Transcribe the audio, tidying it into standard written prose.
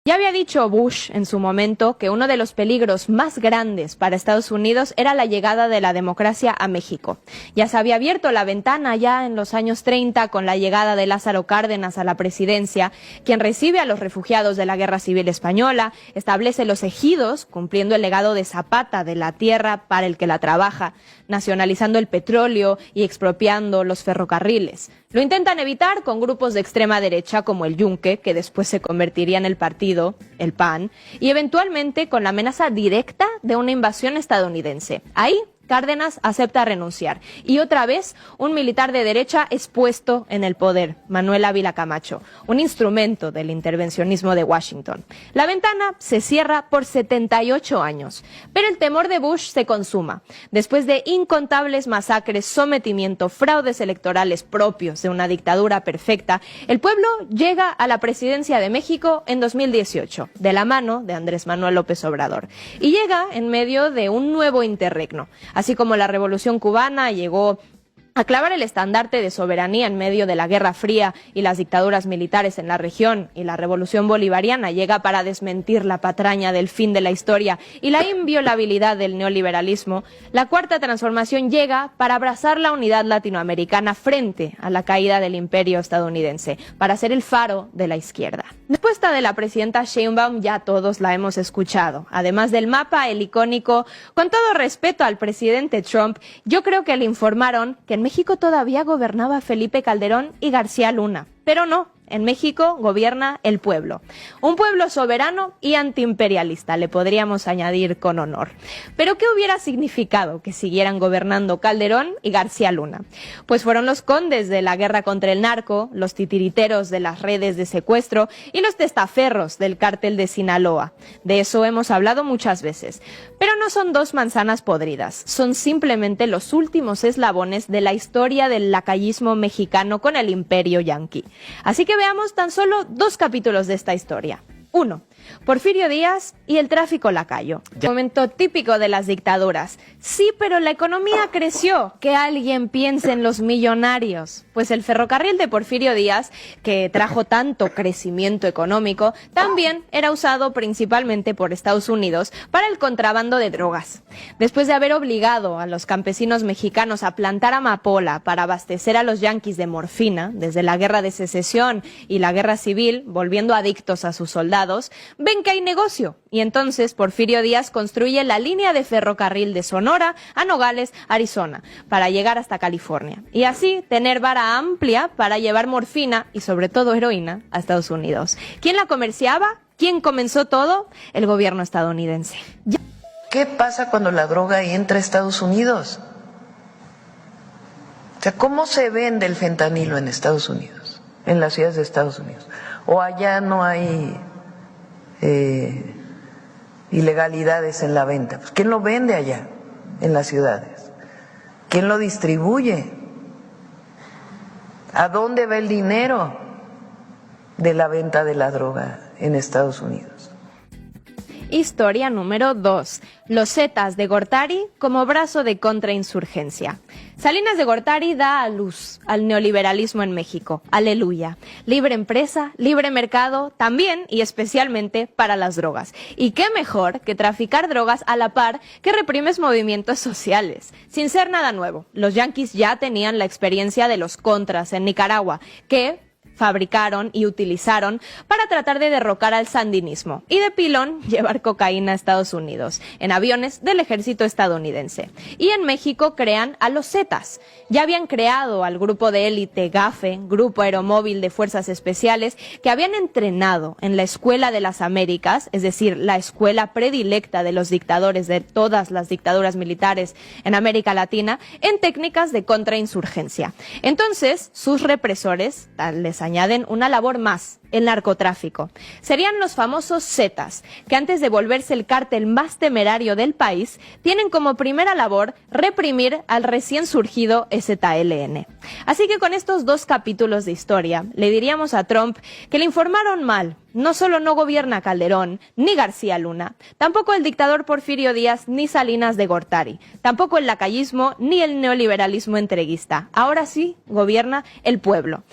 Ya había dicho Bush en su momento que uno de los peligros más grandes para Estados Unidos era la llegada de la democracia a México. Ya se había abierto la ventana ya en los años 30 con la llegada de Lázaro Cárdenas a la presidencia, quien recibe a los refugiados de la Guerra Civil Española, establece los ejidos, cumpliendo el legado de Zapata de la tierra para el que la trabaja, nacionalizando el petróleo y expropiando los ferrocarriles. Lo intentan evitar con grupos de extrema derecha como el Yunque, que después se convertiría en el partido, el PAN, y eventualmente con la amenaza directa de una invasión estadounidense. Ahí Cárdenas acepta renunciar y otra vez un militar de derecha es puesto en el poder, Manuel Ávila Camacho, un instrumento del intervencionismo de Washington. La ventana se cierra por 78 años, pero el temor de Bush se consuma. Después de incontables masacres, sometimiento, fraudes electorales propios de una dictadura perfecta, el pueblo llega a la presidencia de México en 2018, de la mano de Andrés Manuel López Obrador, y llega en medio de un nuevo interregno. Así como la Revolución Cubana llegó a clavar el estandarte de soberanía en medio de la Guerra Fría y las dictaduras militares en la región, y la Revolución Bolivariana llega para desmentir la patraña del fin de la historia y la inviolabilidad del neoliberalismo, la Cuarta Transformación llega para abrazar la unidad latinoamericana frente a la caída del imperio estadounidense, para ser el faro de la izquierda. La respuesta de la presidenta Sheinbaum ya todos la hemos escuchado. Además del mapa, el icónico, con todo respeto al presidente Trump, yo creo que le informaron que en México todavía gobernaba Felipe Calderón y García Luna, pero no. En México gobierna el pueblo, un pueblo soberano y antiimperialista, le podríamos añadir con honor. ¿Pero qué hubiera significado que siguieran gobernando Calderón y García Luna? Pues fueron los condes de la guerra contra el narco, los titiriteros de las redes de secuestro y los testaferros del cártel de Sinaloa. De eso hemos hablado muchas veces. Pero no son dos manzanas podridas, son simplemente los últimos eslabones de la historia del lacayismo mexicano con el imperio yanqui. Así que veamos tan solo dos capítulos de esta historia. 1. Porfirio Díaz y el tráfico lacayo. Momento típico de las dictaduras. Sí, pero la economía creció. Que alguien piense en los millonarios. Pues el ferrocarril de Porfirio Díaz, que trajo tanto crecimiento económico, también era usado principalmente por Estados Unidos para el contrabando de drogas. Después de haber obligado a los campesinos mexicanos a plantar amapola para abastecer a los yanquis de morfina, desde la Guerra de Secesión y la Guerra Civil, volviendo adictos a sus soldados, ven que hay negocio, y entonces Porfirio Díaz construye la línea de ferrocarril de Sonora a Nogales, Arizona, para llegar hasta California, y así tener vara amplia para llevar morfina y sobre todo heroína a Estados Unidos. ¿Quién la comerciaba? ¿Quién comenzó todo? El gobierno estadounidense. ¿Qué pasa cuando la droga entra a Estados Unidos? O sea, ¿cómo se vende el fentanilo en Estados Unidos, en las ciudades de Estados Unidos? ¿O allá no hay ilegalidades en la venta? Pues ¿quién lo vende allá en las ciudades? ¿Quién lo distribuye? ¿A dónde va el dinero de la venta de la droga en Estados Unidos? Historia número 2. Los Zetas de Gortari como brazo de contrainsurgencia. Salinas de Gortari da a luz al neoliberalismo en México. Aleluya. Libre empresa, libre mercado, también y especialmente para las drogas. Y qué mejor que traficar drogas a la par que reprimes movimientos sociales. Sin ser nada nuevo, los yanquis ya tenían la experiencia de los contras en Nicaragua, que fabricaron y utilizaron para tratar de derrocar al sandinismo y de pilón llevar cocaína a Estados Unidos en aviones del ejército estadounidense. Y en México crean a los Zetas. Ya habían creado al grupo de élite GAFE, Grupo Aeromóvil de Fuerzas Especiales, que habían entrenado en la Escuela de las Américas, es decir, la escuela predilecta de los dictadores de todas las dictaduras militares en América Latina, en técnicas de contrainsurgencia. Entonces, sus represores les añaden una labor más, el narcotráfico. Serían los famosos Zetas, que antes de volverse el cártel más temerario del país, tienen como primera labor reprimir al recién surgido EZLN. Así que con estos dos capítulos de historia, le diríamos a Trump que le informaron mal. No solo no gobierna Calderón, ni García Luna, tampoco el dictador Porfirio Díaz, ni Salinas de Gortari, tampoco el lacayismo, ni el neoliberalismo entreguista. Ahora sí, gobierna el pueblo.